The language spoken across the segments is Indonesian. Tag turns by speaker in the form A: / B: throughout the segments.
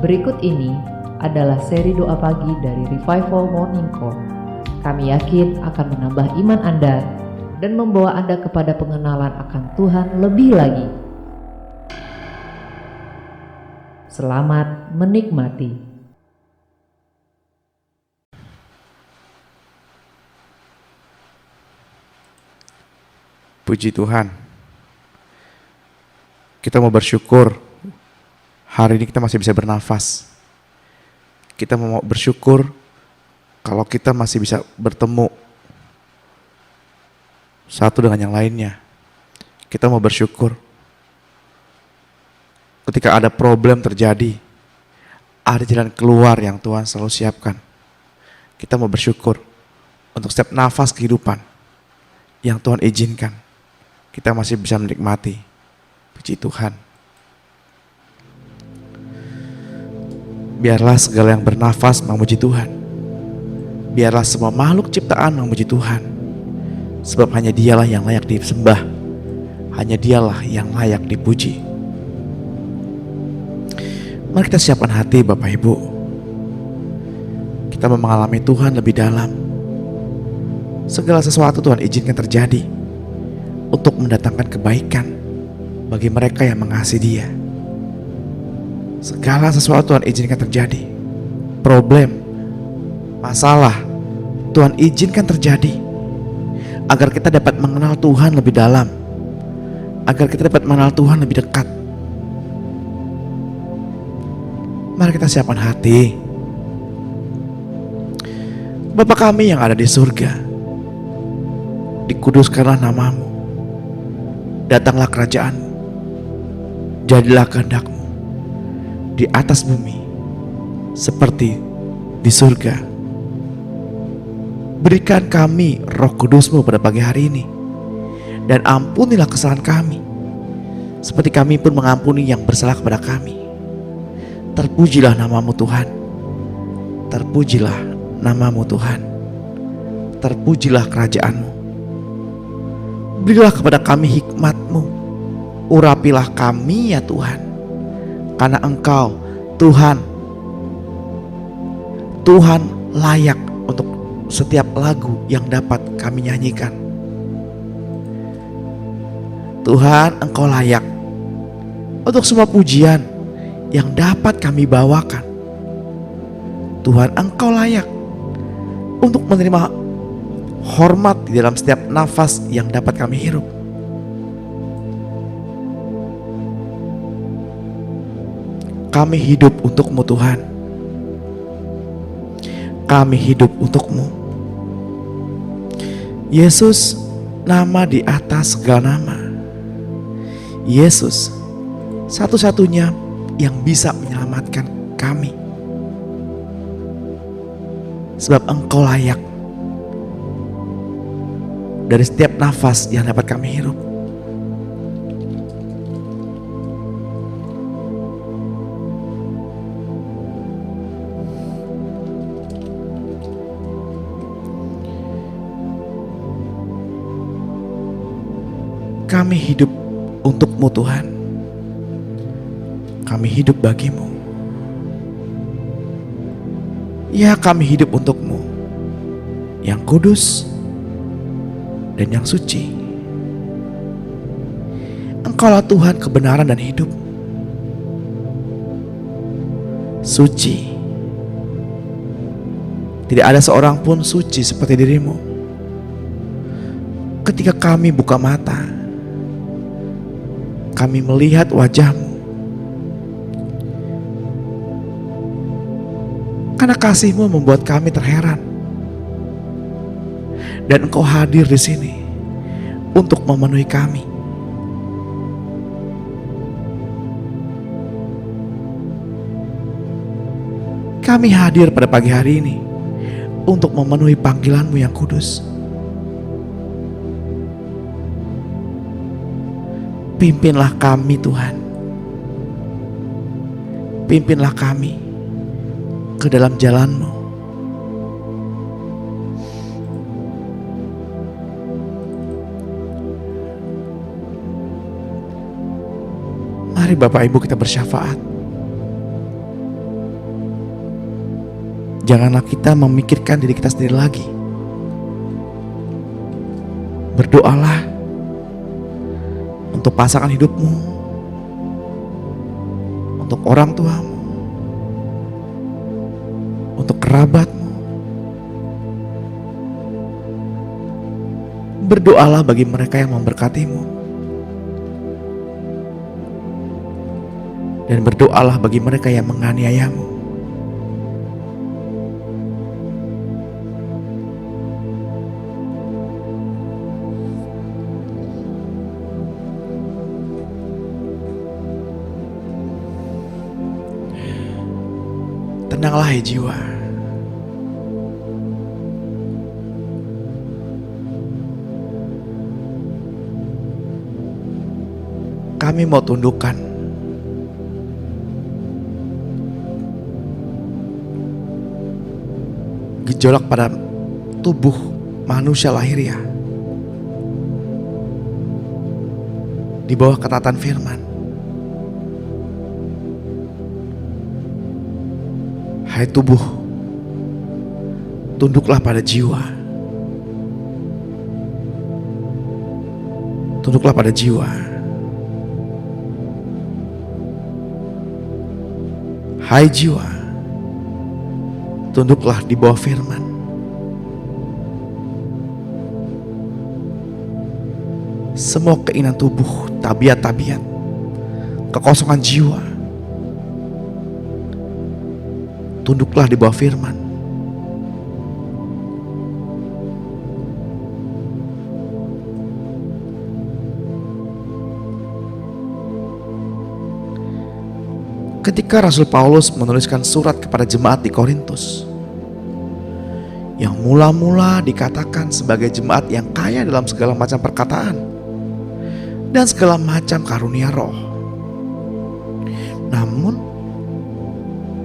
A: Berikut ini adalah seri doa pagi dari Revival Morning Call. Kami yakin akan menambah iman Anda dan membawa Anda kepada pengenalan akan Tuhan lebih lagi. Selamat menikmati.
B: Puji Tuhan. Kita mau bersyukur hari ini kita masih bisa bernafas. Kita mau bersyukur kalau kita masih bisa bertemu satu dengan yang lainnya. Kita mau bersyukur ketika ada problem terjadi, ada jalan keluar yang Tuhan selalu siapkan. Kita mau bersyukur untuk setiap nafas kehidupan yang Tuhan izinkan. Kita masih bisa menikmati. Puji Tuhan. Biarlah segala yang bernafas memuji Tuhan. Biarlah semua makhluk ciptaan memuji Tuhan. Sebab hanya Dialah yang layak disembah. Hanya Dialah yang layak dipuji. Mari kita siapkan hati Bapak Ibu. Kita mengalami Tuhan lebih dalam. Segala sesuatu Tuhan izinkan terjadi untuk mendatangkan kebaikan bagi mereka yang mengasihi Dia. Segala sesuatu Tuhan izinkan terjadi. Problem, masalah Tuhan izinkan terjadi agar kita dapat mengenal Tuhan lebih dalam, agar kita dapat mengenal Tuhan lebih dekat. Mari kita siapkan hati. Bapa kami yang ada di surga, dikuduskanlah nama-Mu. Datanglah kerajaan-Mu. Jadilah kehendak-Mu di atas bumi seperti di surga. Berikan kami Roh Kudus-Mu pada pagi hari ini, dan ampunilah kesalahan kami seperti kami pun mengampuni yang bersalah kepada kami. Terpujilah nama-Mu Tuhan. Terpujilah nama-Mu Tuhan. Terpujilah kerajaan-Mu. Berilah kepada kami hikmat-Mu. Urapilah kami ya Tuhan. Karena Engkau Tuhan layak untuk setiap lagu yang dapat kami nyanyikan. Tuhan, Engkau layak untuk semua pujian yang dapat kami bawakan. Tuhan, Engkau layak untuk menerima hormat di dalam setiap nafas yang dapat kami hirup. Kami hidup untuk-Mu Tuhan. Kami hidup untuk-Mu. Yesus, nama di atas segala nama. Yesus, satu-satunya yang bisa menyelamatkan kami. Sebab Engkau layak dari setiap nafas yang dapat kami hirup. Kami hidup untuk-Mu Tuhan. Kami hidup bagi-Mu. Ya, kami hidup untuk-Mu yang kudus dan yang suci. Engkaulah Tuhan kebenaran dan hidup. Suci. Tidak ada seorang pun suci seperti diri-Mu. Ketika kami buka mata, kami melihat wajah-Mu. Karena kasih-Mu membuat kami terheran. Dan Engkau hadir di sini untuk memenuhi kami. Kami hadir pada pagi hari ini untuk memenuhi panggilan-Mu yang kudus. Pimpinlah kami Tuhan. Pimpinlah kami ke dalam jalan-Mu. Mari Bapak Ibu kita bersyafaat. Janganlah kita memikirkan diri kita sendiri lagi. Berdoalah untuk pasangan hidupmu, untuk orang tuamu, untuk kerabatmu. Berdoalah bagi mereka yang memberkatimu, dan berdoalah bagi mereka yang menganiayamu. Tenanglah hai jiwa. Kami mau tundukkan gejolak pada tubuh manusia lahiriah di bawah ketaatan firman. Hai tubuh, tunduklah pada jiwa. Tunduklah pada jiwa. Hai jiwa, tunduklah di bawah firman. Semua keinginan tubuh, tabiat-tabiat, kekosongan jiwa, tunduklah di bawah firman. Ketika Rasul Paulus menuliskan surat kepada jemaat di Korintus, yang mula-mula dikatakan sebagai jemaat yang kaya dalam segala macam perkataan dan segala macam karunia roh, namun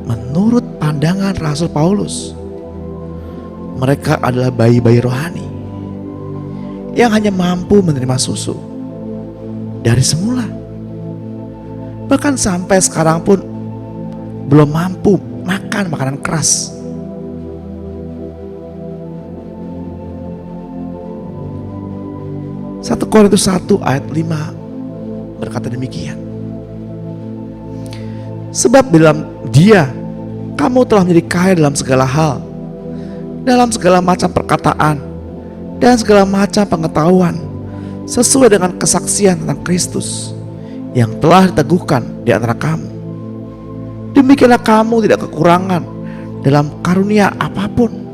B: menurut pandangan Rasul Paulus, mereka adalah bayi-bayi rohani yang hanya mampu menerima susu dari semula. Bahkan sampai sekarang pun belum mampu makan makanan keras. Satu Korintus 1 ayat 5 berkata demikian. Sebab dalam Dia kamu telah menjadi kaya dalam segala hal, dalam segala macam perkataan dan segala macam pengetahuan, sesuai dengan kesaksian tentang Kristus yang telah diteguhkan di antara kamu. Demikianlah kamu tidak kekurangan dalam karunia apapun.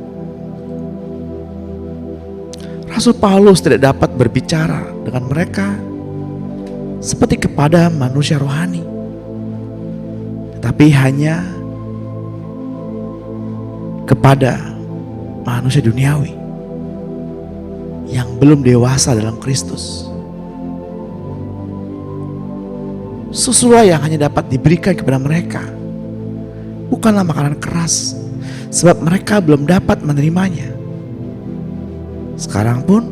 B: Rasul Paulus tidak dapat berbicara dengan mereka seperti kepada manusia rohani, tetapi hanya kepada manusia duniawi yang belum dewasa dalam Kristus. Susulah yang hanya dapat diberikan kepada mereka, bukanlah makanan keras, sebab mereka belum dapat menerimanya. Sekarang pun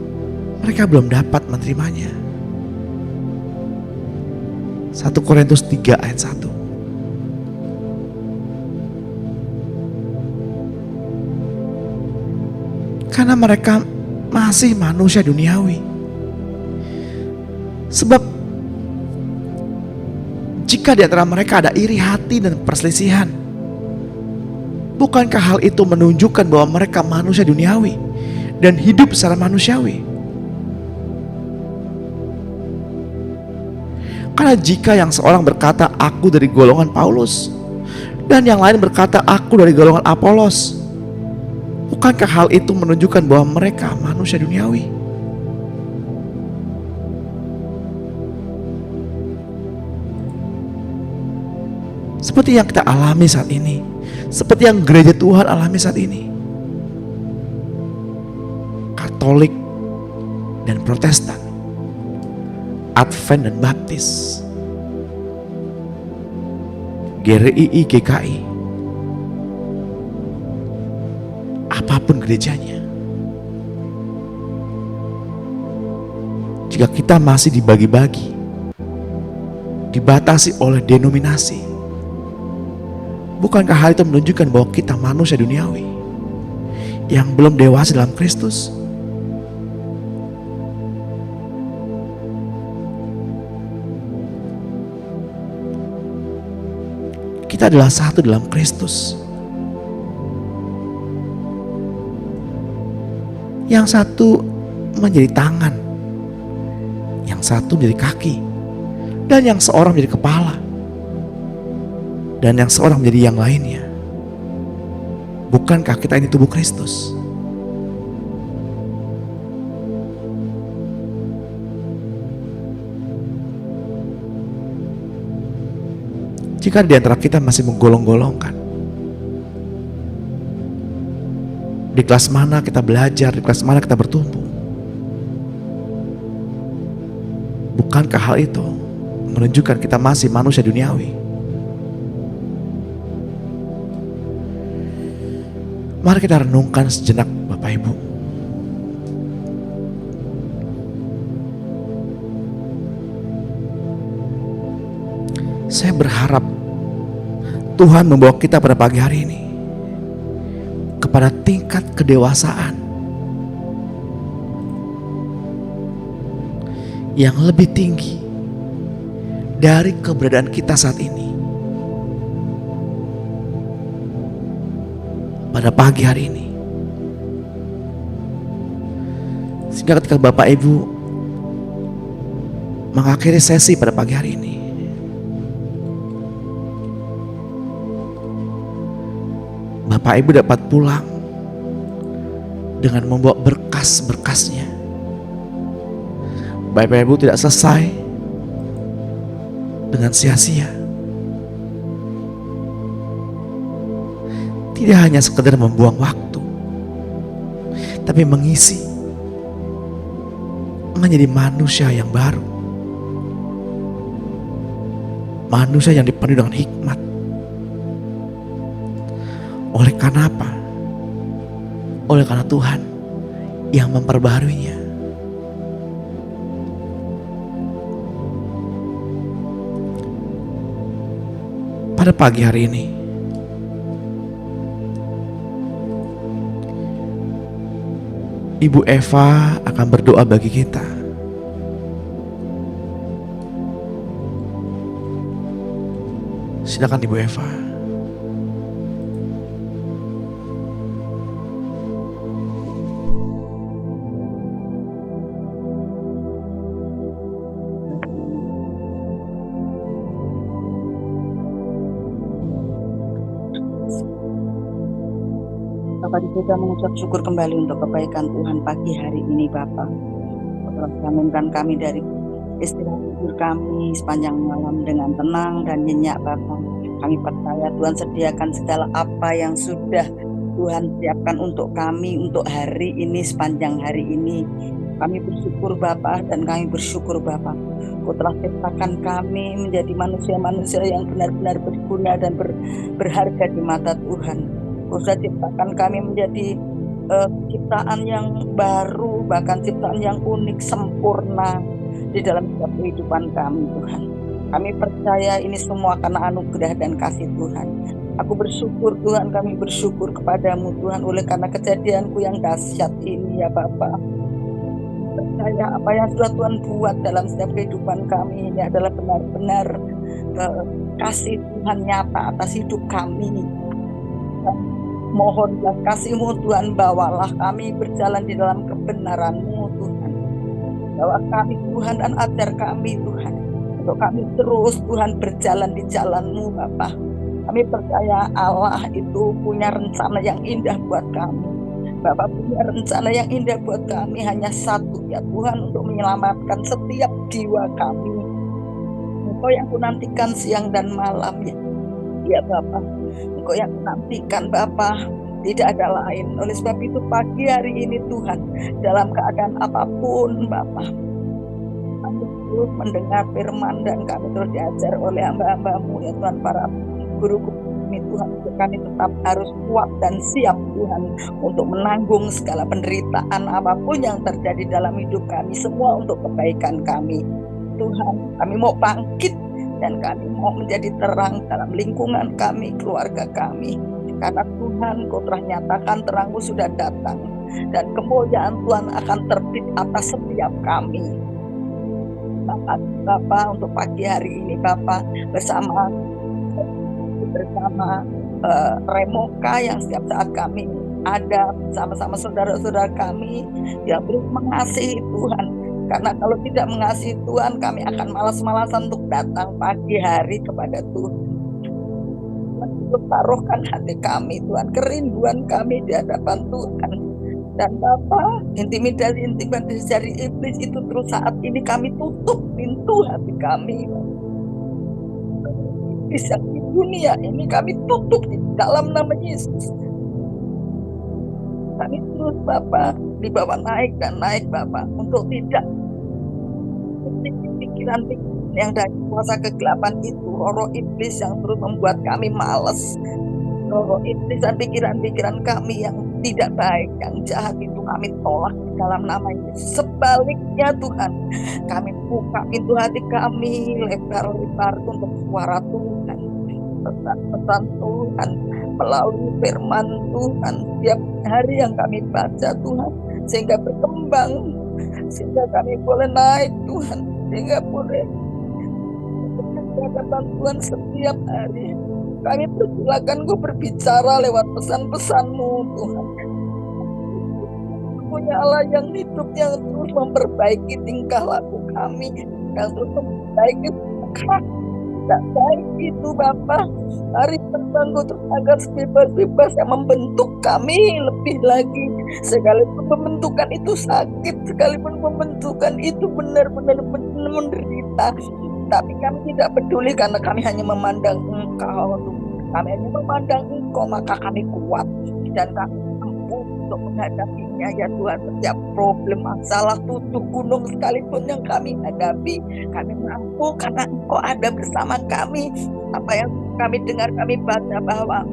B: mereka belum dapat menerimanya. 1 Korintus 3 ayat 1. Karena mereka masih manusia duniawi. Sebab jika di antara mereka ada iri hati dan perselisihan, bukankah hal itu menunjukkan bahwa mereka manusia duniawi dan hidup secara manusiawi? Karena jika yang seorang berkata aku dari golongan Paulus dan yang lain berkata aku dari golongan Apolos, bukankah hal itu menunjukkan bahwa mereka manusia duniawi? Seperti yang kita alami saat ini, seperti yang gereja Tuhan alami saat ini. Katolik dan Protestan, Advent dan Baptis, GRII, GKI, apapun gerejanya, jika kita masih dibagi-bagi, dibatasi oleh denominasi, Bukankah hal itu menunjukkan bahwa kita manusia duniawi yang belum dewasa dalam Kristus? Kita adalah satu dalam Kristus. Yang satu menjadi tangan, yang satu menjadi kaki, dan yang seorang menjadi kepala, dan yang seorang menjadi yang lainnya. Bukankah kita ini tubuh Kristus? Jika di antara kita masih menggolong-golongkan, di kelas mana kita belajar, di kelas mana kita bertumbuh, bukankah hal itu menunjukkan kita masih manusia duniawi? Mari kita renungkan sejenak, Bapak Ibu. Saya berharap Tuhan membawa kita pada pagi hari ini kepada tingkat kedewasaan yang lebih tinggi dari keberadaan kita saat ini. Pada pagi hari ini, sehingga ketika Bapak Ibu mengakhiri sesi pada pagi hari ini, Bapak Ibu dapat pulang dengan membawa berkas-berkasnya. Bapak Ibu tidak selesai dengan sia-sia. Tidak hanya sekedar membuang waktu, tapi mengisi menjadi manusia yang baru. Manusia yang dipenuhi dengan hikmat. Oleh karena apa? Oleh karena Tuhan yang memperbaharuinya. Pada pagi hari ini, Ibu Eva akan berdoa bagi kita. Silakan Ibu Eva.
C: Bapak kita mengucap syukur kembali untuk kebaikan Tuhan pagi hari ini Bapak. Telah bangunkan kami dari istirahat tidur kami sepanjang malam dengan tenang dan nyenyak Bapak. Kami percaya Tuhan sediakan segala apa yang sudah Tuhan siapkan untuk kami untuk hari ini sepanjang hari ini. Kami bersyukur Bapak dan kami bersyukur Bapak. Kau telah ciptakan kami menjadi manusia-manusia yang benar-benar berguna dan berharga di mata Tuhan. Kau sudah ciptakan kami menjadi ciptaan yang baru, bahkan ciptaan yang unik, sempurna di dalam setiap kehidupan kami Tuhan. Kami percaya ini semua karena anugerah dan kasih Tuhan. Aku bersyukur Tuhan, kami bersyukur kepadamu Tuhan oleh karena kejadianku yang dahsyat ini ya Bapak. Percaya apa yang sudah Tuhan buat dalam setiap kehidupan kami ini adalah benar-benar kasih Tuhan nyata atas hidup kami. Mohonlah kasih-Mu Tuhan, bawalah kami berjalan di dalam kebenaran-Mu Tuhan. Bawa kami Tuhan dan ajar kami Tuhan, untuk kami terus Tuhan berjalan di jalan-Mu Bapa. Kami percaya Allah itu punya rencana yang indah buat kami. Bapak punya rencana yang indah buat kami, hanya satu ya Tuhan, untuk menyelamatkan setiap jiwa kami. Engkau yang kunantikan siang dan malam ya Bapak. Engkau yang menantikan Bapa, tidak ada lain. Oleh sebab itu pagi hari ini Tuhan, dalam keadaan apapun Bapa, kami terus mendengar firman dan kami terus diajar oleh hamba-hamba-Mu ya Tuhan, para guru-guru kami Tuhan, untuk kami tetap harus kuat dan siap Tuhan untuk menanggung segala penderitaan apapun yang terjadi dalam hidup kami, semua untuk kebaikan kami Tuhan. Kami mau bangkit dan kami mau menjadi terang dalam lingkungan kami, keluarga kami. Karena Tuhan, Kau telah nyatakan terang-Mu sudah datang, dan kemuliaan Tuhan akan terbit atas setiap kami. Bapak, untuk pagi hari ini Bapak, bersama Remoka yang setiap saat kami ada sama-sama saudara-saudara kami yang belum mengasihi Tuhan. Karena kalau tidak mengasihi Tuhan, kami akan malas-malasan untuk datang pagi hari kepada Tuhan. Taruhkan hati kami Tuhan, kerinduan kami di hadapan Tuhan. Dan Bapak, intimidasi dari iblis itu terus saat ini kami tutup pintu hati kami. Iblis yang di dunia ini kami tutup di dalam nama Yesus. Kami terus Bapak dibawa naik dan naik Bapak, untuk tidak pikiran yang dari kuasa kegelapan itu, roh iblis yang terus membuat kami malas, roh iblis dan pikiran-pikiran kami yang tidak baik, yang jahat itu kami tolak di dalam nama Yesus. Sebaliknya Tuhan, kami buka pintu hati kami lebar-lebar untuk suara Tuhan, pesan Tuhan melalui firman Tuhan setiap hari yang kami baca Tuhan, sehingga berkembang, sehingga kami boleh naik Tuhan, sehingga boleh hadapan Tuhan setiap hari. Kami persilakan Kau berbicara lewat pesan-pesan-Mu Tuhan. Punya Allah yang hidup, yang terus memperbaiki tingkah laku kami, yang terus memperbaiki karakter tidak baik itu Bapak. Hari terbangku agar bebas-bebas yang membentuk kami lebih lagi. Sekalipun pembentukan itu sakit, sekalipun pembentukan itu benar-benar menderita, tapi kami tidak peduli karena kami hanya memandang Engkau. Kami hanya memandang Engkau, maka kami kuat dan kami mampu untuk menghadapinya ya Tuhan. Setiap problem, masalah, tutup gunung sekalipun yang kami hadapi, kami mampu karena Engkau ada bersama kami. Apa yang kami dengar, kami baca bahwa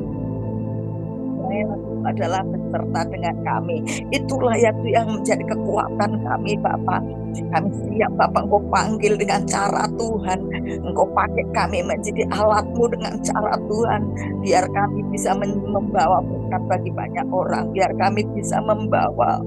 C: adalah beserta dengan kami. Itulah yang menjadi kekuatan kami Bapak. Kami siap Bapak, Engkau panggil dengan cara Tuhan, Engkau pakai kami menjadi alat-Mu dengan cara Tuhan, biar kami bisa membawa berkat bagi banyak orang, biar kami bisa membawa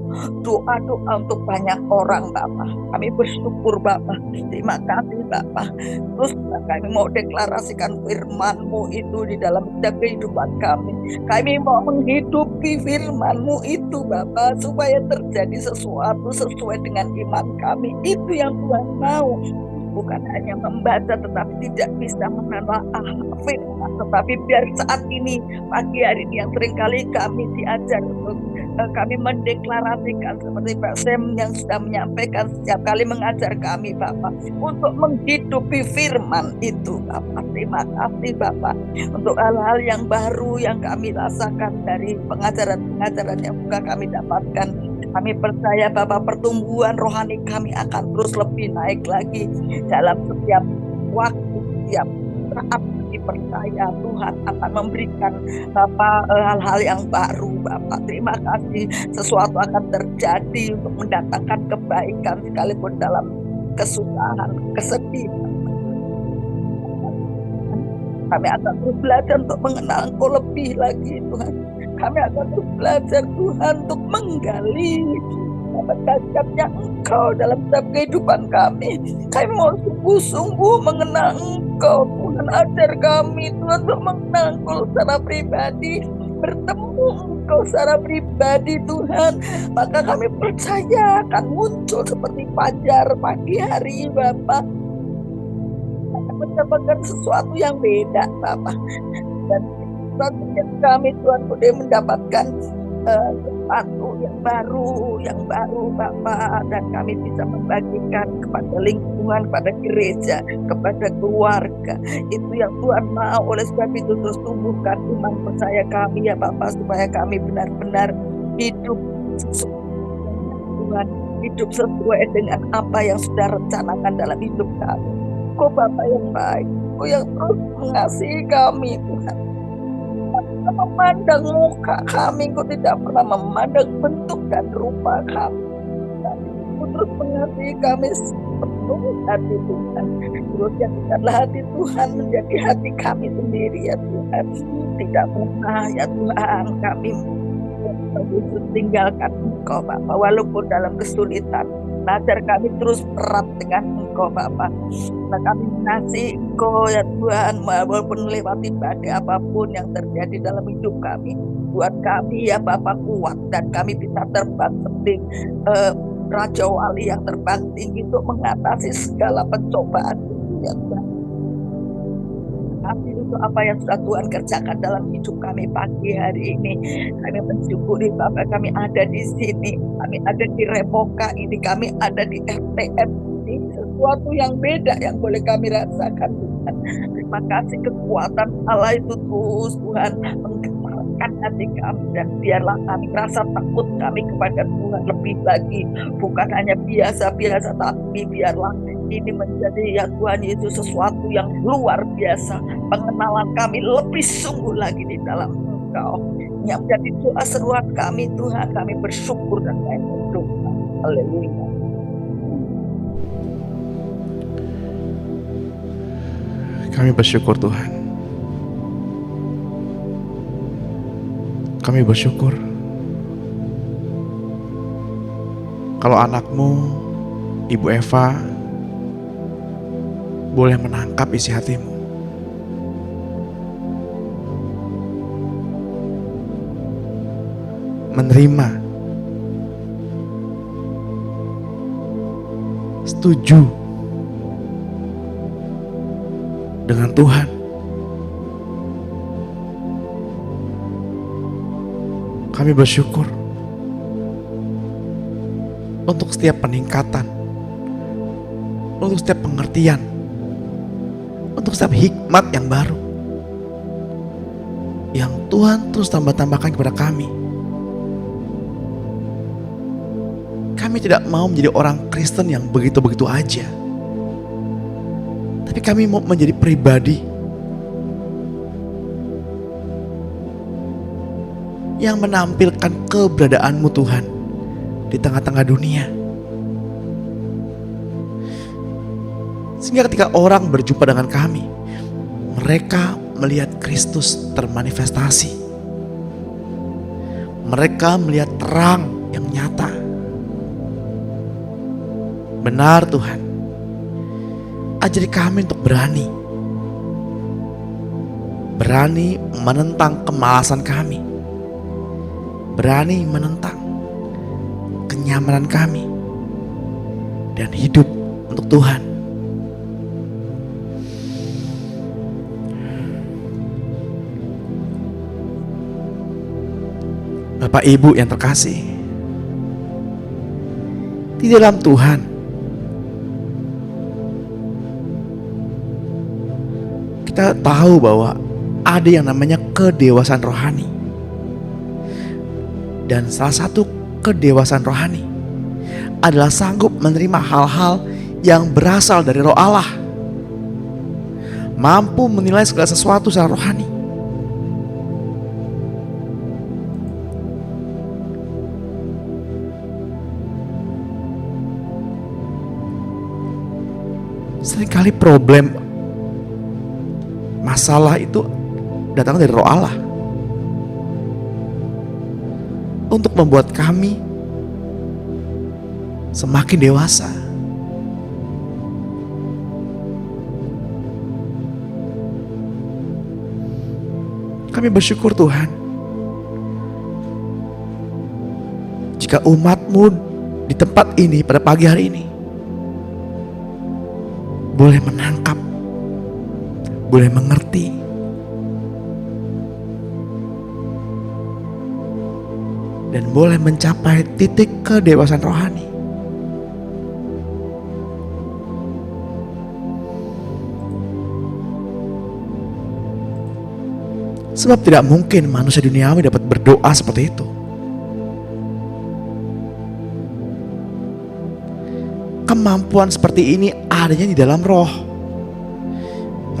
C: doa-doa untuk banyak orang Bapak. Kami bersyukur Bapak, terima kasih Bapak. Terus kami mau deklarasikan firman-Mu itu di dalam setiap kehidupan kami. Kami mau menghidupi firman-Mu itu Bapak, supaya terjadi sesuatu sesuai dengan iman kami. Itu yang Tuhan mau. Bukan hanya membaca tetapi tidak bisa menelaah firman, tetapi biar saat ini, pagi hari ini yang seringkali kami diajar untuk kami mendeklarasikan seperti Pak Sam yang sudah menyampaikan setiap kali mengajar kami Bapak, untuk menghidupi firman itu Bapak. Terima kasih Bapak untuk hal-hal yang baru yang kami rasakan dari pengajaran-pengajaran yang juga kami dapatkan. Kami percaya Bapak, pertumbuhan rohani kami akan terus lebih naik lagi dalam setiap waktu, setiap saat. Dipercaya Tuhan akan memberikan Bapak hal-hal yang baru Bapak. Terima kasih, sesuatu akan terjadi untuk mendatangkan kebaikan sekalipun dalam kesusahan, kesedihan. Kami akan terus belajar untuk mengenal Engkau lebih lagi Tuhan. Kami akan terus belajar Tuhan untuk menggali tajamnya Engkau dalam setiap kehidupan kami. Kami mau sungguh-sungguh mengenal Engkau Tuhan. Ajar kami Tuhan untuk mengenal Engkau secara pribadi, bertemu Engkau secara pribadi Tuhan. Maka kami percaya akan muncul seperti fajar pagi hari Bapak, akan mendapatkan sesuatu yang beda Bapak. Dan kami Tuhan boleh mendapatkan sesuatu yang baru Bapak, dan kami bisa membagikan kepada lingkungan, kepada gereja, kepada keluarga. Itu yang Tuhan mau. Oleh sebab itu terus tumbuhkan iman percaya kami ya Bapak, supaya kami benar-benar hidup Tuhan, hidup sesuai dengan apa yang sudah rencanakan dalam hidup kami. Kau Bapak yang baik, Kau yang terus mengasihi kami Tuhan. Memandang muka kami, Kau tidak pernah memandang bentuk dan rupa kami. Kau terus mengasihi kami seperti hati Tuhan. Terus jadikanlah hati Tuhan menjadi hati kami sendiri ya Tuhan. Tidak pernah ya Tuhan kami tinggalkan Engkau Bapa, walaupun dalam kesulitan. Ajar kami terus erat dengan Engkau Bapa. Nah, kami mengasihi Engkau ya Tuhan, walaupun melewati badai apapun yang terjadi dalam hidup kami. Buat kami ya Bapa kuat, dan kami bisa terbang seperti Raja Wali yang terbang tinggi untuk mengatasi segala pencobaan ya Tuhan. Kasih untuk apa yang sudah Tuhan kerjakan dalam hidup kami pagi hari ini. Kami mensyukuri Bapak, kami ada di sini, kami ada di Remoka ini, kami ada di RTM ini. Sesuatu yang beda yang boleh kami rasakan Tuhan. Terima kasih kekuatan Allah itu terus Tuhan menggemarkan hati kami, dan biarlah kami rasa takut kami kepada Tuhan lebih lagi. Bukan hanya biasa-biasa, tapi biarlah ini menjadi ya Tuhan Yesus sesuatu yang luar biasa. Pengenalan kami lebih sungguh lagi di dalam Engkau. Yang menjadi doa seruan kami Tuhan, kami bersyukur dan kami berdoa. Haleluya.
B: Kami bersyukur Tuhan. Kami bersyukur kalau anakmu, Ibu Eva, boleh menangkap isi hatimu. Menerima, setuju dengan Tuhan. Kami bersyukur untuk setiap peningkatan, untuk setiap pengertian, untuk setiap hikmat yang baru yang Tuhan terus tambah-tambahkan kepada kami. Kami tidak mau menjadi orang Kristen yang begitu-begitu aja, tapi kami mau menjadi pribadi yang menampilkan keberadaanmu Tuhan di tengah-tengah dunia. Sehingga ketika orang berjumpa dengan kami, mereka melihat Kristus termanifestasi. Mereka melihat terang yang nyata. Benar Tuhan, ajari kami untuk berani menentang kemalasan kami, berani menentang kenyamanan kami, dan hidup untuk Tuhan. Bapak Ibu yang terkasih, di dalam Tuhan kita tahu bahwa ada yang namanya kedewasaan rohani. Dan salah satu kedewasaan rohani adalah sanggup menerima hal-hal yang berasal dari Roh Allah, mampu menilai segala sesuatu secara rohani. Seringkali problem, masalah itu datang dari Roh Allah untuk membuat kami semakin dewasa. Kami bersyukur Tuhan, jika umat-Mu di tempat ini pada pagi hari ini boleh menangkap, boleh mengerti, dan boleh mencapai titik kedewasaan rohani. Sebab tidak mungkin manusia duniawi dapat berdoa seperti itu. Kemampuan seperti ini adanya di dalam roh.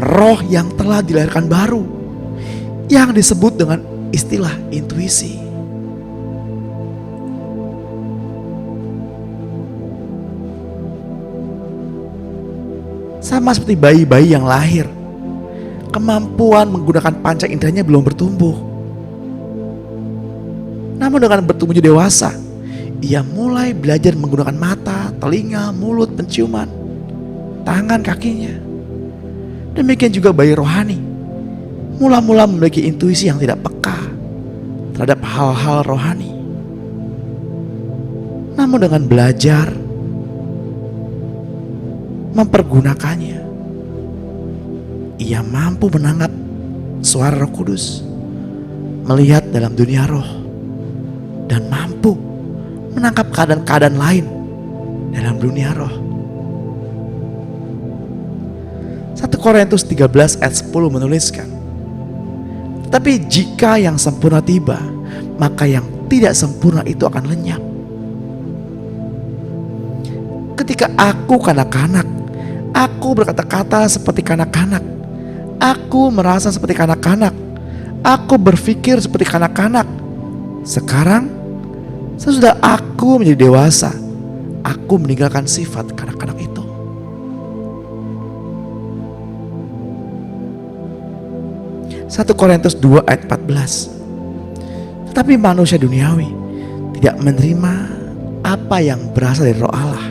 B: Roh yang telah dilahirkan baru, yang disebut dengan istilah intuisi. Sama seperti bayi-bayi yang lahir, kemampuan menggunakan panca inderanya belum bertumbuh. Namun dengan bertumbuhnya dewasa, ia mulai belajar menggunakan mata, telinga, mulut, penciuman, tangan, kakinya. Demikian juga bayi rohani, mula-mula memiliki intuisi yang tidak peka terhadap hal-hal rohani. Namun dengan belajar mempergunakannya, ia mampu menangkap suara Roh Kudus, melihat dalam dunia roh, dan mampu menangkap keadaan-keadaan lain dalam dunia roh. 1 Korintus 13 ayat 10 menuliskan, "Tetapi jika yang sempurna tiba, maka yang tidak sempurna itu akan lenyap. Ketika aku kanak-kanak, aku berkata-kata seperti kanak-kanak, aku merasa seperti kanak-kanak, aku berpikir seperti kanak-kanak. Sekarang, sesudah aku menjadi dewasa, aku meninggalkan sifat kanak-kanak itu." Satu Korintus 2 ayat 14. "Tetapi manusia duniawi tidak menerima apa yang berasal dari Roh Allah,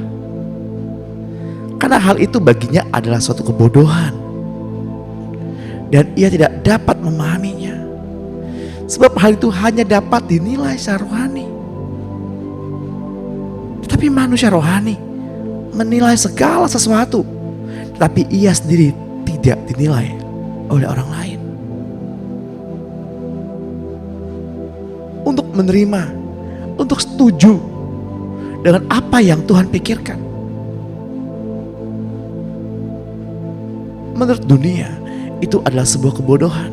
B: karena hal itu baginya adalah suatu kebodohan, dan ia tidak dapat memahaminya, sebab hal itu hanya dapat dinilai secara rohani. Tetapi manusia rohani menilai segala sesuatu, tetapi ia sendiri tidak dinilai oleh orang lain." Untuk menerima, untuk setuju dengan apa yang Tuhan pikirkan, menurut dunia itu adalah sebuah kebodohan.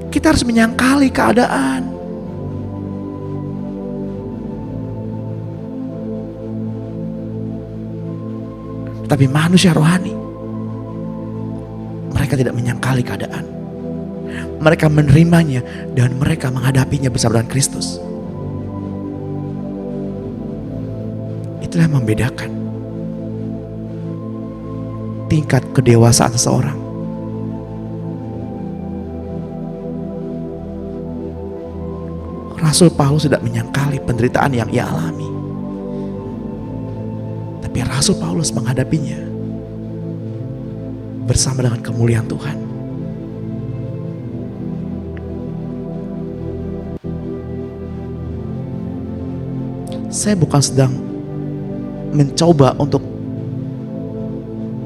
B: Kita harus menyangkali keadaan. Tapi manusia rohani, mereka tidak menyangkali keadaan. Mereka menerimanya dan mereka menghadapinya bersama dengan Kristus. Itulah yang membedakan tingkat kedewasaan seseorang. Rasul Paulus tidak menyangkali penderitaan yang ia alami, tapi Rasul Paulus menghadapinya bersama dengan kemuliaan Tuhan. Saya bukan sedang mencoba untuk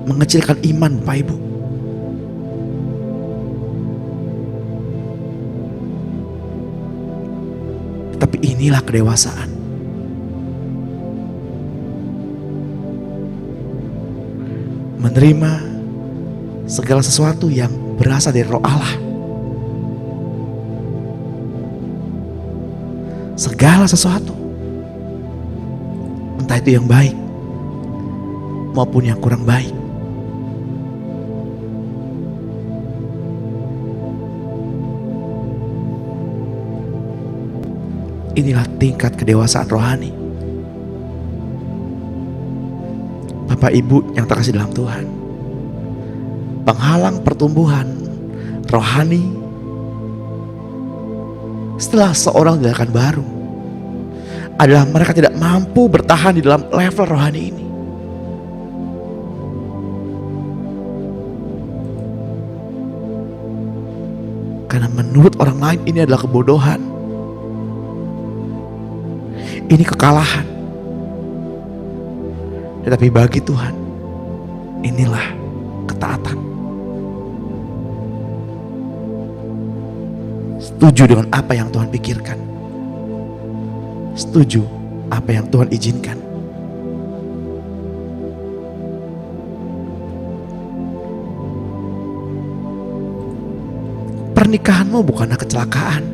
B: mengecilkan iman Bapak Ibu. Tapi inilah kedewasaan. Menerima segala sesuatu yang berasal dari Roh Allah. Segala sesuatu, entah itu yang baik maupun yang kurang baik. Inilah tingkat kedewasaan rohani. Bapak Ibu yang terkasih dalam Tuhan, penghalang pertumbuhan rohani setelah seorang dilahirkan baru adalah mereka tidak mampu bertahan di dalam level rohani ini. Karena menurut orang lain ini adalah kebodohan, ini kekalahan. Tetapi bagi Tuhan, inilah ketaatan. Setuju dengan apa yang Tuhan pikirkan, setuju apa yang Tuhan izinkan. Pernikahanmu bukanlah kecelakaan.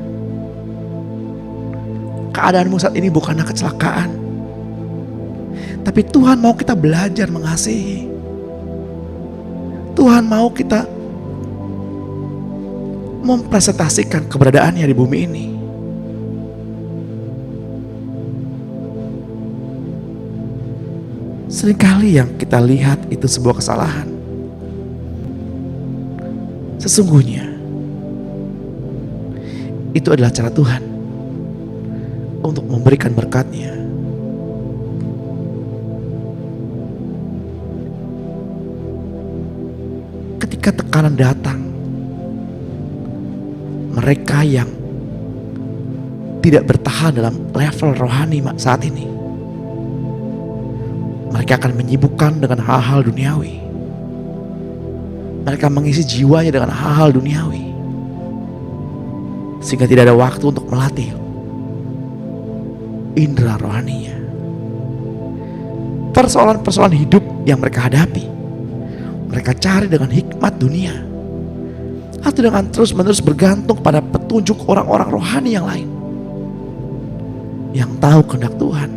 B: Keadaanmu saat ini bukanlah kecelakaan. Tapi Tuhan mau kita belajar mengasihi. Tuhan mau kita mempresentasikan keberadaannya di bumi ini. Seringkali yang kita lihat itu sebuah kesalahan. Sesungguhnya itu adalah cara Tuhan untuk memberikan berkat-Nya. Ketika tekanan datang, mereka yang tidak bertahan dalam level rohani saat ini, mereka akan menyibukkan dengan hal-hal duniawi. Mereka mengisi jiwanya dengan hal-hal duniawi, sehingga tidak ada waktu untuk melatih indera rohaninya. Persoalan-persoalan hidup yang mereka hadapi, mereka cari dengan hikmat dunia, atau dengan terus-menerus bergantung pada petunjuk orang-orang rohani yang lain yang tahu kehendak Tuhan.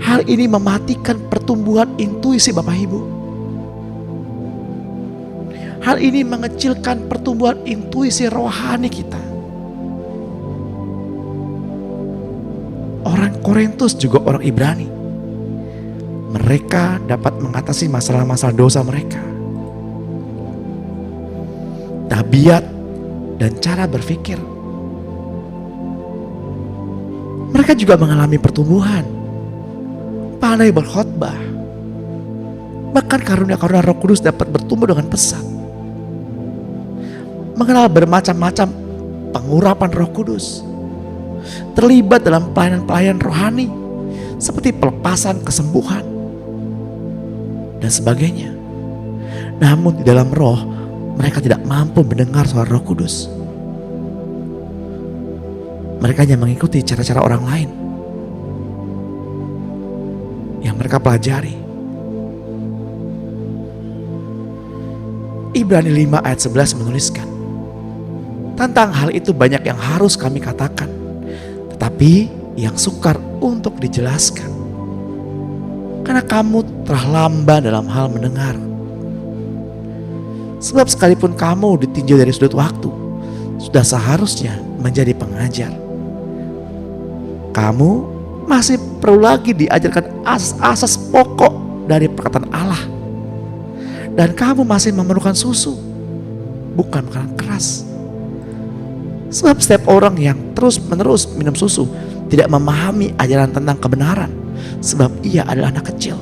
B: Hal ini mematikan pertumbuhan intuisi Bapak Ibu. Hal ini mengecilkan pertumbuhan intuisi rohani kita. Orang Korintus juga orang Ibrani, mereka dapat mengatasi masalah-masalah dosa mereka. Tabiat dan cara berpikir, mereka juga mengalami pertumbuhan. Pandai berkhotbah, bahkan karunia-karunia Roh Kudus dapat bertumbuh dengan pesat. Mengenal bermacam-macam pengurapan Roh Kudus, terlibat dalam pelayanan-pelayanan rohani seperti pelepasan, kesembuhan, dan sebagainya. Namun di dalam roh, mereka tidak mampu mendengar suara Roh Kudus. Mereka hanya mengikuti cara-cara orang lain yang mereka pelajari. Ibrani 5 ayat 11 menuliskan, tentang hal itu banyak yang harus kami katakan, tetapi yang sukar untuk dijelaskan, karena kamu telah lamban dalam hal mendengar. Sebab sekalipun kamu ditinjau dari sudut waktu, sudah seharusnya menjadi pengajar. Kamu masih perlu lagi diajarkan asas-asas pokok dari perkataan Allah. Dan kamu masih memerlukan susu, bukan makanan keras. Sebab setiap orang yang terus-menerus minum susu tidak memahami ajaran tentang kebenaran, sebab ia adalah anak kecil.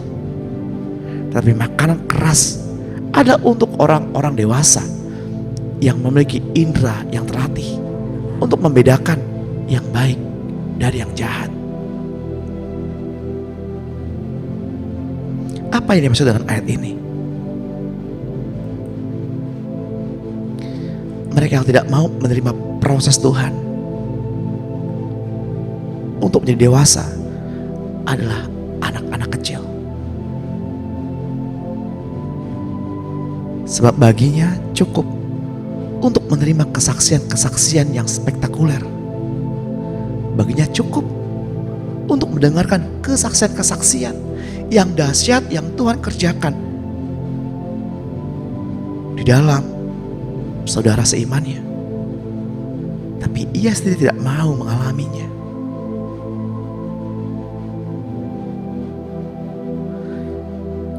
B: Tapi makanan keras adalah untuk orang-orang dewasa yang memiliki indera yang terlatih untuk membedakan yang baik dari yang jahat. Apa yang dimaksud dengan ayat ini? Mereka yang tidak mau menerima proses Tuhan untuk menjadi dewasa adalah anak-anak kecil. Sebab baginya cukup untuk menerima kesaksian-kesaksian yang spektakuler. Baginya cukup untuk mendengarkan kesaksian-kesaksian yang dahsyat yang Tuhan kerjakan di dalam saudara seimannya. Tapi ia sendiri tidak mau mengalaminya.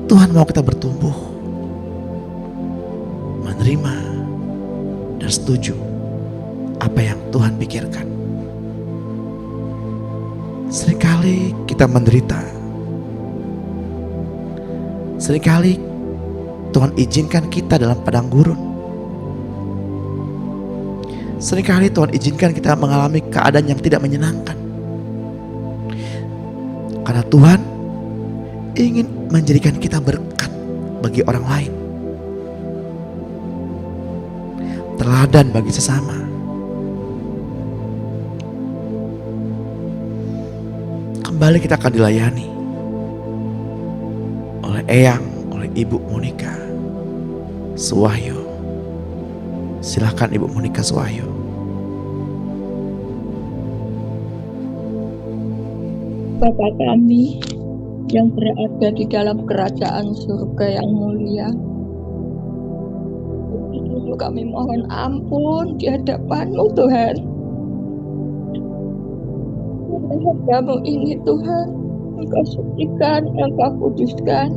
B: Tuhan mau kita bertumbuh, menerima dan setuju apa yang Tuhan pikirkan. Seringkali kita menderita. Seringkali Tuhan izinkan kita dalam padang gurun. Seringkali Tuhan izinkan kita mengalami keadaan yang tidak menyenangkan. Karena Tuhan ingin menjadikan kita berkat bagi orang lain, teladan bagi sesama. Kembali kita akan dilayani oleh Eyang, oleh Ibu Monica Suwahyo. Silahkan Ibu Monica Suwahyo.
D: Bapa kami yang berada di dalam kerajaan surga yang mulia, kami mohon ampun di hadapan-Mu Tuhan. Hamba-Mu ini Tuhan Engkau sucikan, Engkau kuduskan,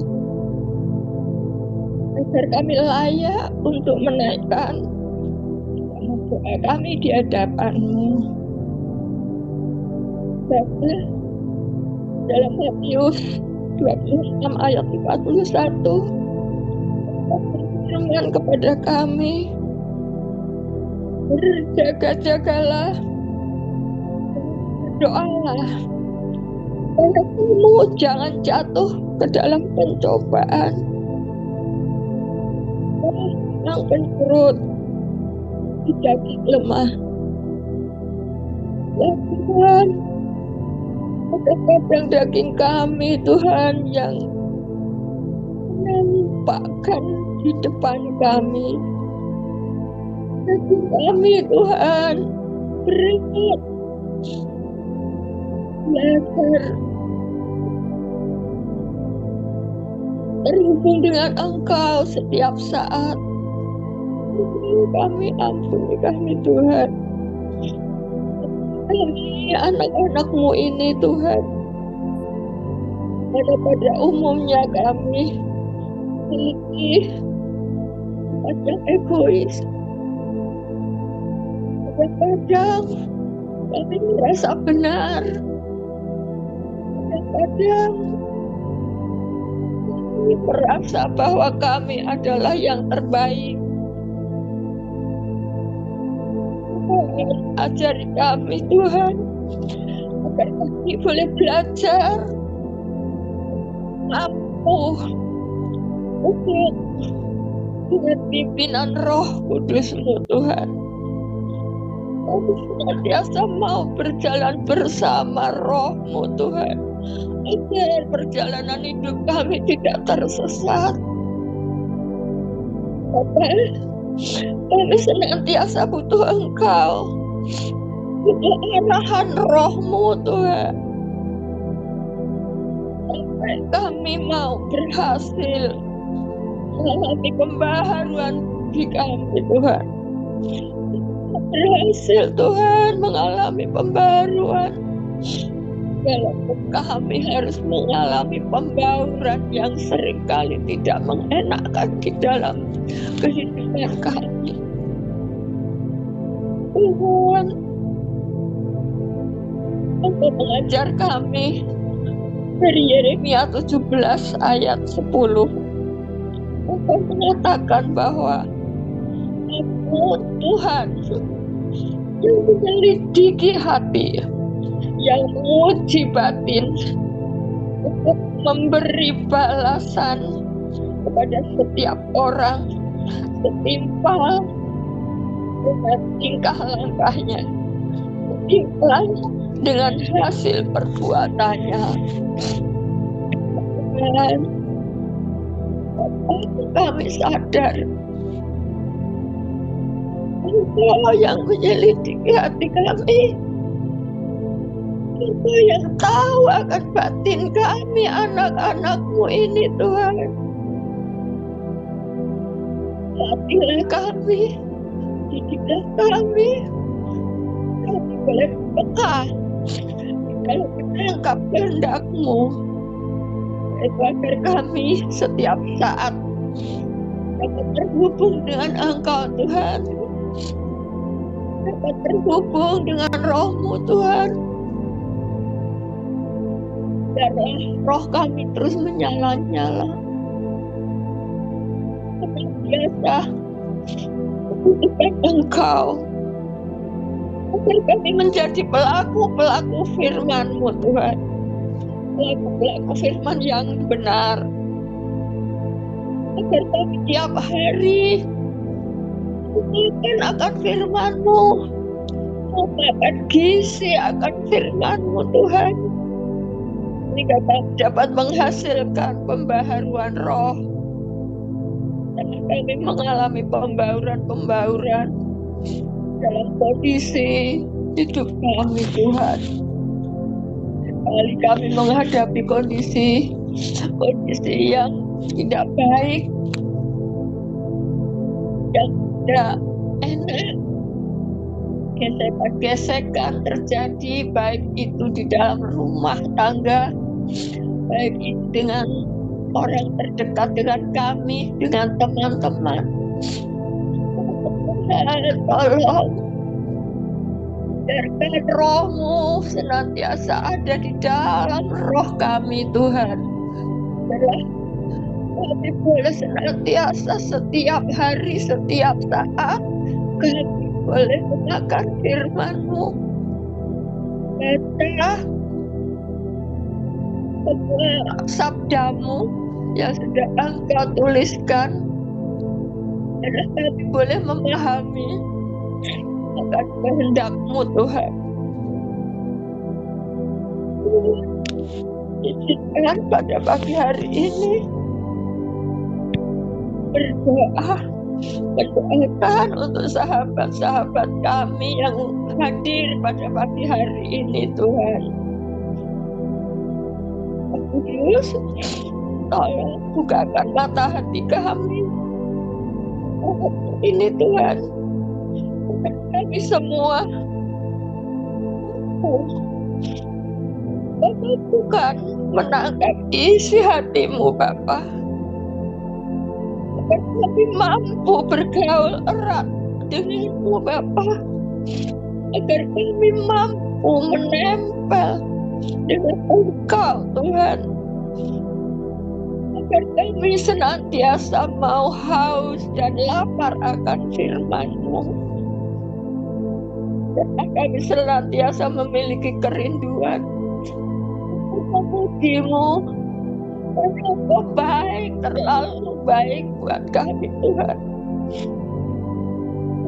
D: agar kami layak untuk menaikkan doa kami di hadapan-Mu. Bapa, dalam Matius 26 ayat 41, berfirman kepada kami, berjaga-jagalah, berdoalah, supaya kamu jangan jatuh ke dalam pencobaan. Yang penurut daging lemah. Ya Tuhan, kadang-kadang daging kami Tuhan yang menampakkan di depan kami. Daging kami Tuhan berat. Belajar terhubung dengan Engkau setiap saat. Kami ampuni kami Tuhan. Kami anak-anak-Mu ini Tuhan, pada umumnya kami memiliki kadang egois, kadang kami merasa benar, kadang kami merasa bahwa kami adalah yang terbaik. Ajari kami Tuhan, agar kami boleh belajar mampu untuk dengan pimpinan Roh Kudus-Mu Tuhan. Kami senantiasa mau berjalan bersama Roh-Mu Tuhan, agar perjalanan hidup kami tidak tersesat. Bapak, kami senantiasa butuh Engkau, butuh arahan Roh-Mu Tuhan, sampai kami mau berhasil mengalami pembaharuan di kami Tuhan. Berhasil Tuhan mengalami pembaharuan, walaupun kami harus mengalami pembauran yang seringkali tidak mengenakan di dalam kehidupan kami. Tuhan, Engkau mengajar kami dari Yeremia 17 ayat 10. Engkau mengatakan bahwa Aku Tuhan yang menyelidiki hati, yang menguji batin, untuk memberi balasan kepada setiap orang setimpal dengan tingkah langkahnya, setimpal dengan hasil perbuatannya. Dan kami sadar Engkau yang menyelidiki hati kami, Engkau yang tahu akan batin kami, anak-anak-Mu ini Tuhan. Latihlah kami, didiklah kami boleh peka kalau menangkap kehendak-Mu, agar kami setiap saat dapat terhubung dengan Engkau Tuhan, dapat terhubung dengan Roh-Mu Tuhan. Biarlah roh kami terus menyala-nyala, biasa membutuhkan Engkau, agar kami menjadi pelaku-pelaku firman-Mu Tuhan, pelaku-pelaku firman yang benar, agar kami tiap hari akan firman-Mu, akan gizi akan firman-Mu Tuhan, sehingga kami dapat menghasilkan pembaharuan roh, dan kami mengalami pembauran dalam kondisi hidup kami Tuhan. Kali kami menghadapi kondisi yang tidak baik, yang tidak enak, gesekan-gesekan terjadi, baik itu di dalam rumah tangga, baik itu dengan orang terdekat dengan kami, dengan teman-teman. Tuhan, tolong biarkan roh-Mu senantiasa ada di dalam roh kami, Tuhan. Biarlah kami boleh senantiasa setiap hari, setiap saat kami boleh memakan firman-Mu. Baca semua sabda-Mu yang sudah Engkau tuliskan, dan kami boleh memahami akan kehendak-Mu, Tuhan. Izinkan pada pagi hari ini mendoakan untuk sahabat-sahabat kami yang hadir pada pagi hari ini, Tuhan. Kudus, tolong bukakan mata hati kami ini, Tuhan. Kami semua Bapak bukan menangkap isi hati-Mu, Bapa, agar kami mampu bergaul erat dengan-Mu, Bapa, agar kami mampu menempel dengan Engkau, Tuhan, agar kami senantiasa mau haus dan lapar akan firman-Mu, dan kami senantiasa memiliki kerinduan memuji-Mu, karena Engkau baik, terlalu baik buat kami, Tuhan.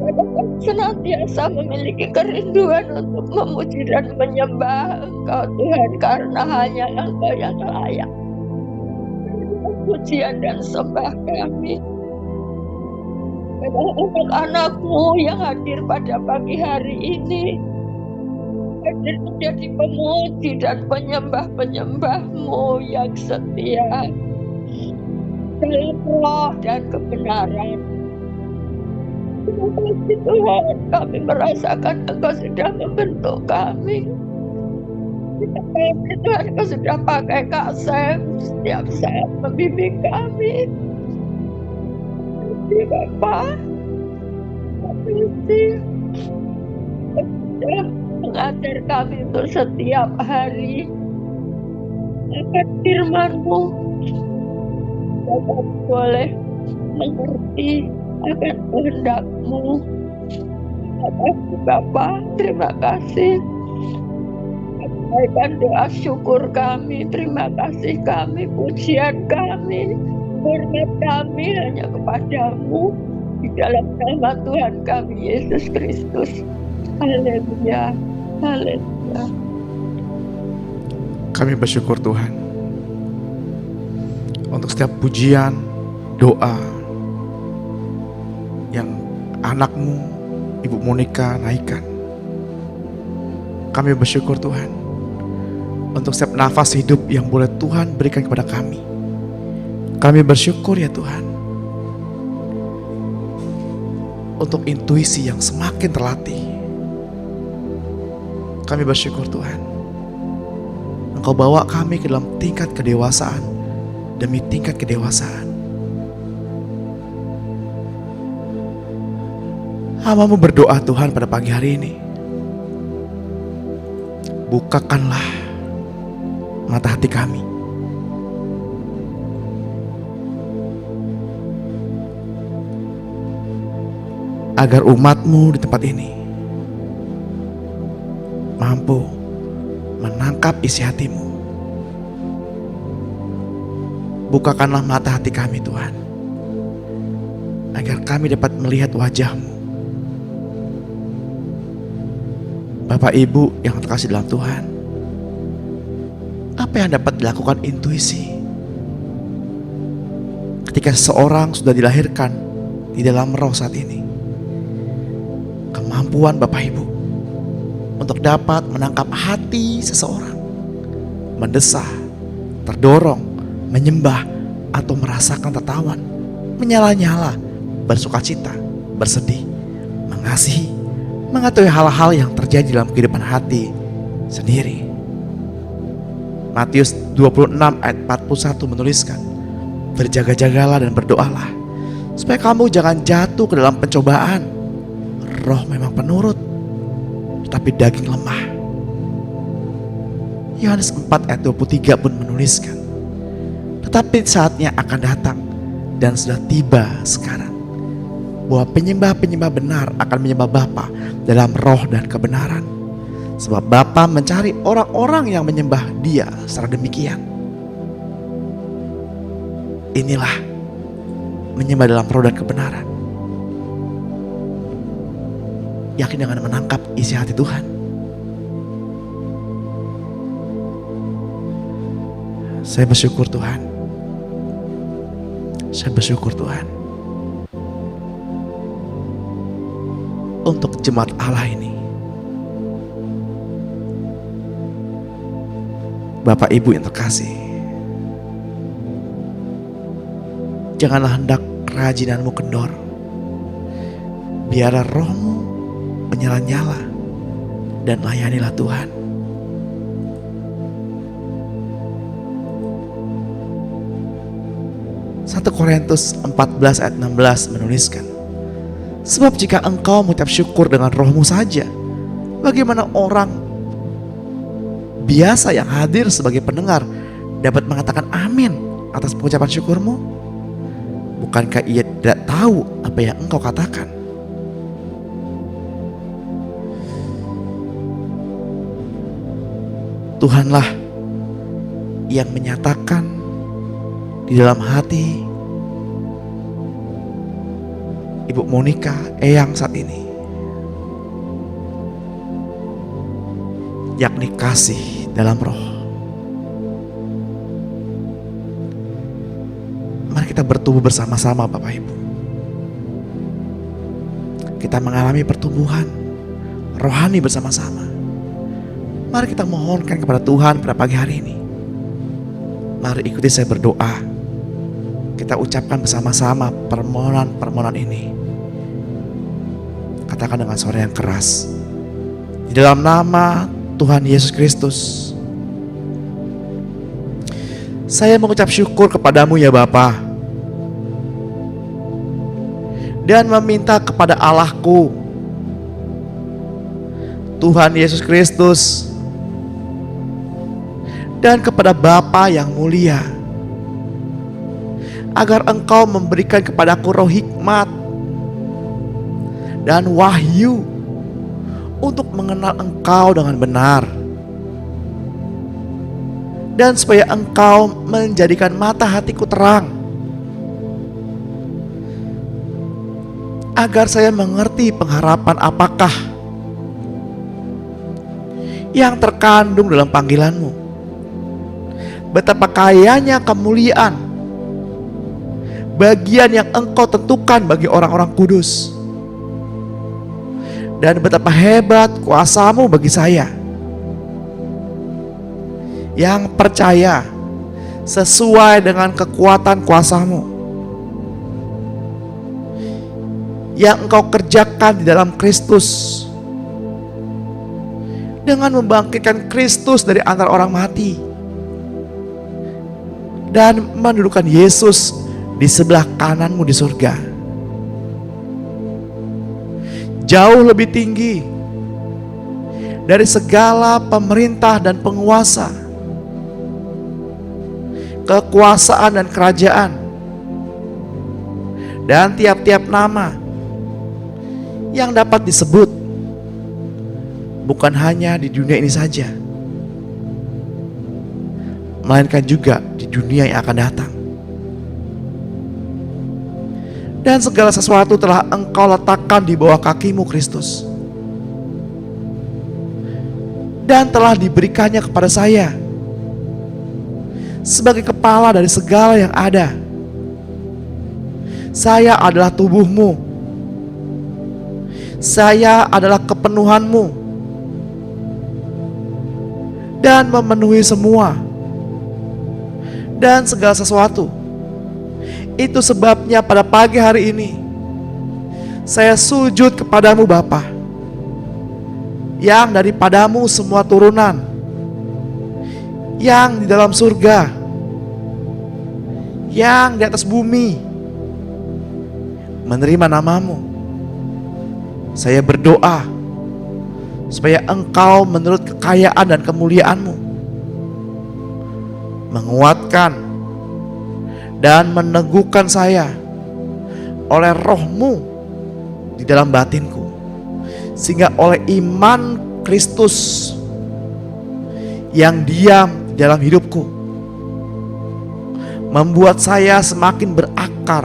D: Kami senantiasa memiliki kerinduan untuk memuji dan menyembah Engkau, Tuhan, karena hanya Engkau yang layak pujian dan sembah kami. Kepada anak-anak-Mu yang hadir pada pagi hari ini, hadir menjadi pemuji dan penyembah-penyembah-Mu yang setia dalam roh dan kebenaran. Terima kasih, Tuhan, kami merasakan Engkau sudah membentuk kami. Tuhan, Engkau sudah pakai Kak Sam setiap saat membimbing kami. Terima kasih, Bapa. Terima kasih sudah mengajar kami untuk setiap hari akan firman-Mu. Kami boleh mengerti akan kehendak-Mu. Terima kasih, Bapa. Terima kasih. Sampaikan doa syukur kami, terima kasih kami, pujian kami, hormat kami hanya kepada-Mu di dalam nama Tuhan kami Yesus Kristus. Haleluya, haleluya.
B: Kami bersyukur Tuhan untuk setiap pujian, doa yang anak-Mu, Ibu Monica naikkan. Kami bersyukur Tuhan untuk setiap nafas hidup yang boleh Tuhan berikan kepada kami. Kami bersyukur ya Tuhan untuk intuisi yang semakin terlatih. Kami bersyukur Tuhan, Engkau bawa kami ke dalam tingkat kedewasaan demi tingkat kedewasaan. Hamba-Mu berdoa Tuhan pada pagi hari ini, bukakanlah mata hati kami, agar umat-Mu di tempat ini mampu menangkap isi hati-Mu. Bukakanlah mata hati kami Tuhan, agar kami dapat melihat wajah-Mu. Bapak Ibu yang terkasih dalam Tuhan, apa yang dapat dilakukan intuisi ketika seseorang sudah dilahirkan di dalam roh saat ini? Kemampuan Bapak Ibu untuk dapat menangkap hati seseorang, mendesah, terdorong, menyembah, atau merasakan tertawan, menyala-nyala, bersukacita, bersedih, mengasihi, mengetahui hal-hal yang terjadi dalam kehidupan hati sendiri. Matius 26 ayat 41 menuliskan, berjaga-jagalah dan berdoalah supaya kamu jangan jatuh ke dalam pencobaan. Roh memang penurut, tetapi daging lemah. Yohanes 4 ayat 23 pun menuliskan, tetapi saatnya akan datang dan sudah tiba sekarang, bahwa penyembah-penyembah benar akan menyembah Bapa dalam roh dan kebenaran. Sebab Bapa mencari orang-orang yang menyembah Dia secara demikian. Inilah menyembah dalam roh dan kebenaran. Yakin dengan menangkap isi hati Tuhan. Saya bersyukur Tuhan. Saya bersyukur Tuhan untuk jemaat Allah ini. Bapak Ibu yang terkasih, janganlah hendak kerajinanmu kendor. Biarlah rohmu menyala-nyala dan layanilah Tuhan. Satu Korintus 14 ayat 16 menuliskan, sebab jika engkau mengucap syukur dengan rohmu saja, bagaimana orang biasa yang hadir sebagai pendengar dapat mengatakan amin atas pengucapan syukurmu? Bukankah ia tidak tahu apa yang engkau katakan? Tuhanlah yang menyatakan di dalam hati Ibu Monica Eyang saat ini, yakni kasih dalam roh. Mari kita bertumbuh bersama-sama Bapak Ibu. Kita mengalami pertumbuhan rohani bersama-sama. Mari kita mohonkan kepada Tuhan pada pagi hari ini. Mari ikuti saya berdoa. Kita ucapkan bersama-sama permohonan-permohonan ini. Katakan dengan suara yang keras. Di dalam nama Tuhan Yesus Kristus, saya mengucap syukur kepadamu ya Bapa, dan meminta kepada Allahku, Tuhan Yesus Kristus, dan kepada Bapa yang mulia, agar Engkau memberikan kepadaku roh hikmat dan wahyu untuk mengenal Engkau dengan benar, dan supaya Engkau menjadikan mata hatiku terang, agar saya mengerti pengharapan apakah yang terkandung dalam panggilan-Mu, betapa kayanya kemuliaan bagian yang Engkau tentukan bagi orang-orang kudus, dan betapa hebat kuasa-Mu bagi saya yang percaya sesuai dengan kekuatan kuasa-Mu yang Engkau kerjakan di dalam Kristus, dengan membangkitkan Kristus dari antara orang mati dan mendudukan Yesus di sebelah kanan-Mu di surga, jauh lebih tinggi dari segala pemerintah dan penguasa, kekuasaan dan kerajaan, dan tiap-tiap nama yang dapat disebut, bukan hanya di dunia ini saja, melainkan juga di dunia yang akan datang. Dan segala sesuatu telah Engkau letakkan di bawah kaki-Mu Kristus, dan telah diberikannya kepada saya sebagai kepala dari segala yang ada. Saya adalah tubuh-Mu, saya adalah kepenuhan-Mu, dan memenuhi semua dan segala sesuatu. Itu sebabnya pada pagi hari ini saya sujud kepadamu Bapa, yang daripada-Mu semua turunan, yang di dalam surga, yang di atas bumi, menerima namamu. Saya berdoa supaya Engkau menurut kekayaan dan kemuliaan-Mu menguatkan dan meneguhkan saya oleh Roh-Mu di dalam batinku, sehingga oleh iman Kristus yang diam di dalam hidupku membuat saya semakin berakar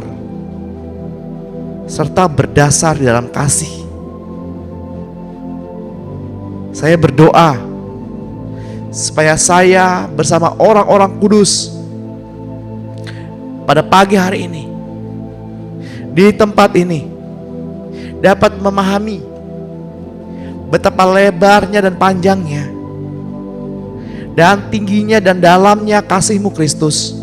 B: serta berdasar di dalam kasih. Saya berdoa supaya saya bersama orang-orang kudus pada pagi hari ini di tempat ini dapat memahami betapa lebarnya dan panjangnya dan tingginya dan dalamnya kasih-Mu Kristus,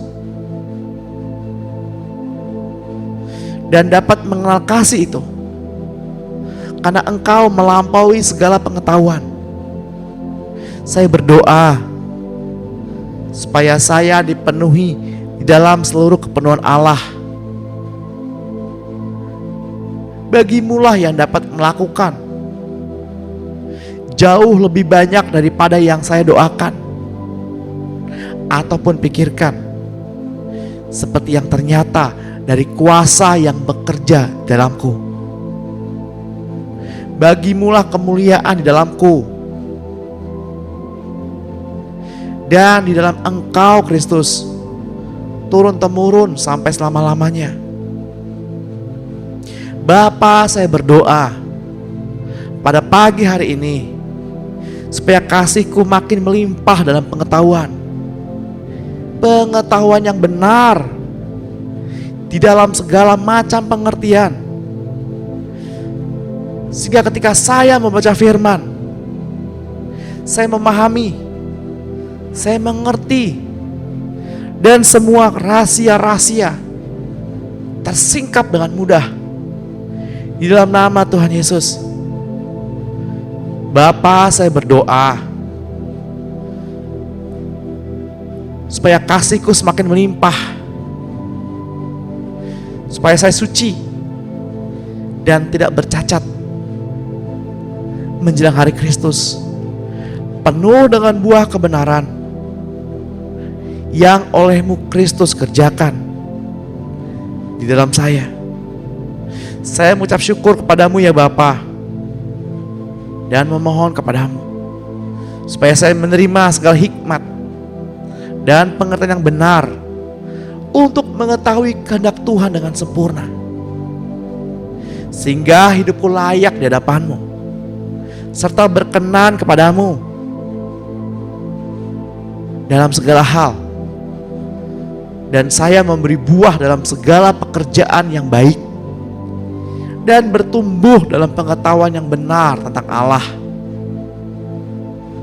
B: dan dapat mengenal kasih itu karena Engkau melampaui segala pengetahuan. Saya berdoa supaya saya dipenuhi di dalam seluruh kepenuhan Allah. Bagimu-lah yang dapat melakukan jauh lebih banyak daripada yang saya doakan ataupun pikirkan, seperti yang ternyata dari kuasa yang bekerja dalamku. Bagimu-lah kemuliaan di dalamku dan di dalam Engkau Kristus, turun-temurun sampai selama-lamanya. Bapa, saya berdoa pada pagi hari ini supaya kasih-Ku makin melimpah dalam pengetahuan yang benar di dalam segala macam pengertian, sehingga ketika saya membaca firman, saya memahami, saya mengerti, dan semua rahasia-rahasia tersingkap dengan mudah di dalam nama Tuhan Yesus. Bapa, saya berdoa supaya kasih-Ku semakin melimpah, supaya saya suci dan tidak bercacat menjelang hari Kristus, penuh dengan buah kebenaran yang oleh-Mu Kristus kerjakan di dalam saya. Saya mengucap syukur kepadamu ya Bapa, dan memohon kepadamu supaya saya menerima segala hikmat dan pengertian yang benar untuk mengetahui kehendak Tuhan dengan sempurna, sehingga hidupku layak di hadapan-Mu serta berkenan kepadamu dalam segala hal, dan saya memberi buah dalam segala pekerjaan yang baik dan bertumbuh dalam pengetahuan yang benar tentang Allah.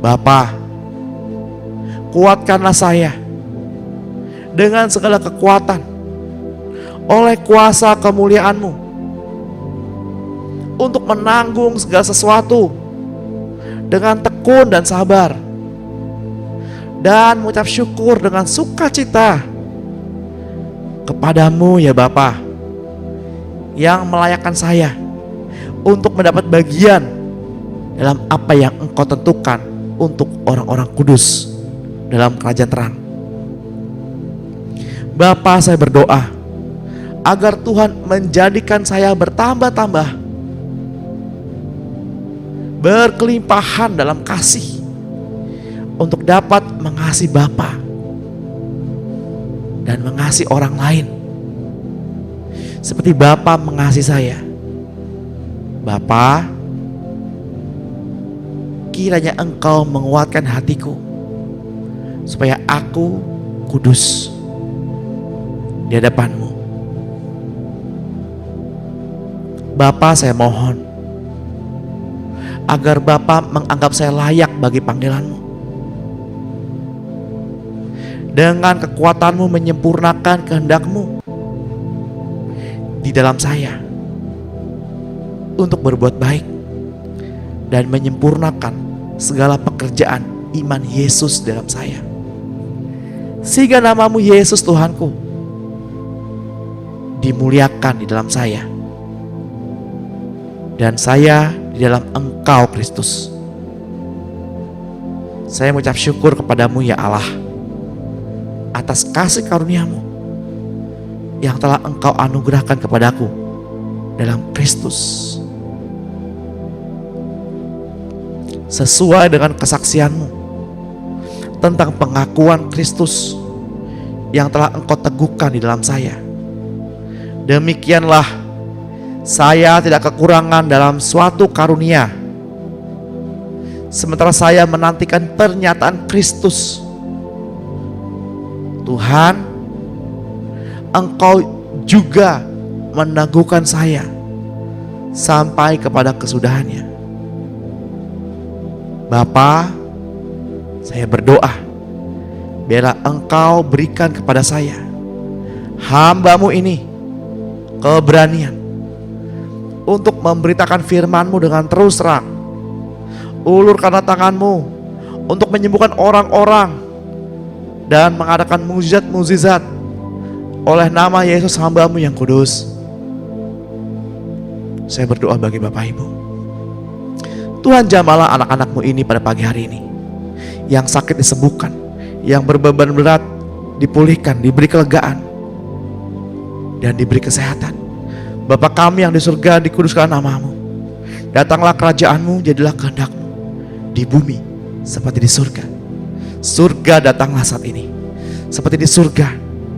B: Bapa, kuatkanlah saya dengan segala kekuatan oleh kuasa kemuliaan-Mu untuk menanggung segala sesuatu dengan tekun dan sabar, dan mengucap syukur dengan sukacita kepadamu ya Bapa, yang melayakkan saya untuk mendapat bagian dalam apa yang Engkau tentukan untuk orang-orang kudus dalam kerajaan terang. Bapa, saya berdoa agar Tuhan menjadikan saya bertambah-tambah, berkelimpahan dalam kasih untuk dapat mengasihi Bapa dan mengasihi orang lain seperti Bapa mengasihi saya. Bapa, kiranya Engkau menguatkan hatiku supaya aku kudus di hadapan-Mu. Bapa, saya mohon agar Bapa menganggap saya layak bagi panggilan-Mu. Dengan kekuatan-Mu menyempurnakan kehendak-Mu di dalam saya untuk berbuat baik dan menyempurnakan segala pekerjaan iman Yesus dalam saya. sehingga namamu Yesus Tuhanku dimuliakan di dalam saya, dan saya di dalam Engkau Kristus. Saya mengucap syukur kepadamu ya Allah atas kasih karunia-Mu yang telah Engkau anugerahkan kepadaku dalam Kristus. Sesuai dengan kesaksian-Mu tentang pengakuan Kristus yang telah Engkau teguhkan di dalam saya, demikianlah saya tidak kekurangan dalam suatu karunia, sementara saya menantikan pernyataan Kristus. Tuhan, Engkau juga meneguhkan saya sampai kepada kesudahannya. Bapa, saya berdoa, biarlah Engkau berikan kepada saya, hamba-Mu ini, keberanian untuk memberitakan firman-Mu dengan terus terang. Ulurkanlah tangan-Mu untuk menyembuhkan orang-orang dan mengadakan mukjizat-mukjizat oleh nama Yesus hamba-Mu yang kudus. Saya berdoa bagi Bapak Ibu, Tuhan jamahlah anak-anak-Mu ini pada pagi hari ini. Yang sakit disembuhkan, yang berbeban berat dipulihkan, diberi kelegaan, dan diberi kesehatan. Bapa kami yang di surga, dikuduskan nama-Mu. Datanglah kerajaan-Mu, jadilah kehendak-Mu di bumi seperti di surga. Surga datanglah saat ini. Seperti di surga,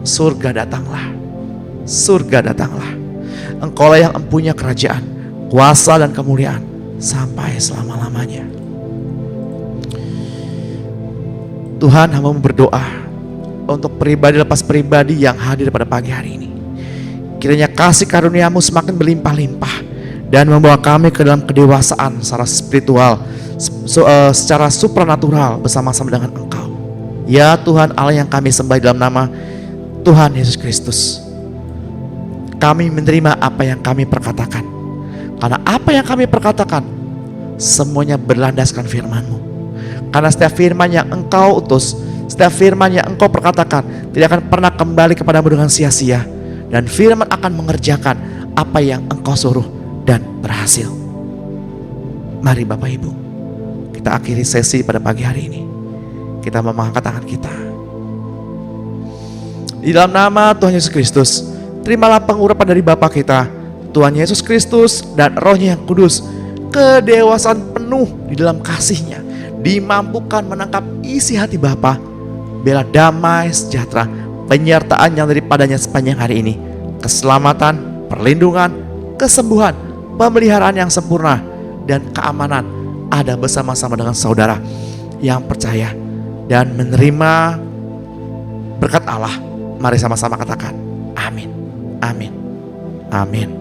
B: surga datanglah. Surga datanglah. Engkaulah yang empunya kerajaan, kuasa dan kemuliaan sampai selama-lamanya. Tuhan, hamba-Mu berdoa untuk pribadi lepas pribadi yang hadir pada pagi hari ini. Kiranya kasih karunia-Mu semakin berlimpah-limpah dan membawa kami ke dalam kedewasaan secara spiritual, secara supranatural bersama-sama dengan Engkau. Ya Tuhan Allah yang kami sembah dalam nama Tuhan Yesus Kristus, kami menerima apa yang kami perkatakan. Karena apa yang kami perkatakan semuanya berlandaskan firman-Mu. Karena setiap firman yang Engkau utus, setiap firman yang Engkau perkatakan tidak akan pernah kembali kepadamu dengan sia-sia. Dan firman akan mengerjakan apa yang Engkau suruh dan berhasil. Mari Bapak Ibu, kita akhiri sesi pada pagi hari ini. Kita mengangkat tangan kita. Di dalam nama Tuhan Yesus Kristus, terimalah pengurapan dari Bapa kita, Tuhan Yesus Kristus, dan Roh-Nya yang kudus, kedewasaan penuh di dalam kasih-Nya, dimampukan menangkap isi hati Bapa, bela damai sejahtera, penyertaan yang daripadanya sepanjang hari ini, keselamatan, perlindungan, kesembuhan, pemeliharaan yang sempurna, dan keamanan ada bersama-sama dengan saudara yang percaya dan menerima berkat Allah. Mari sama-sama katakan amin, amin, amin.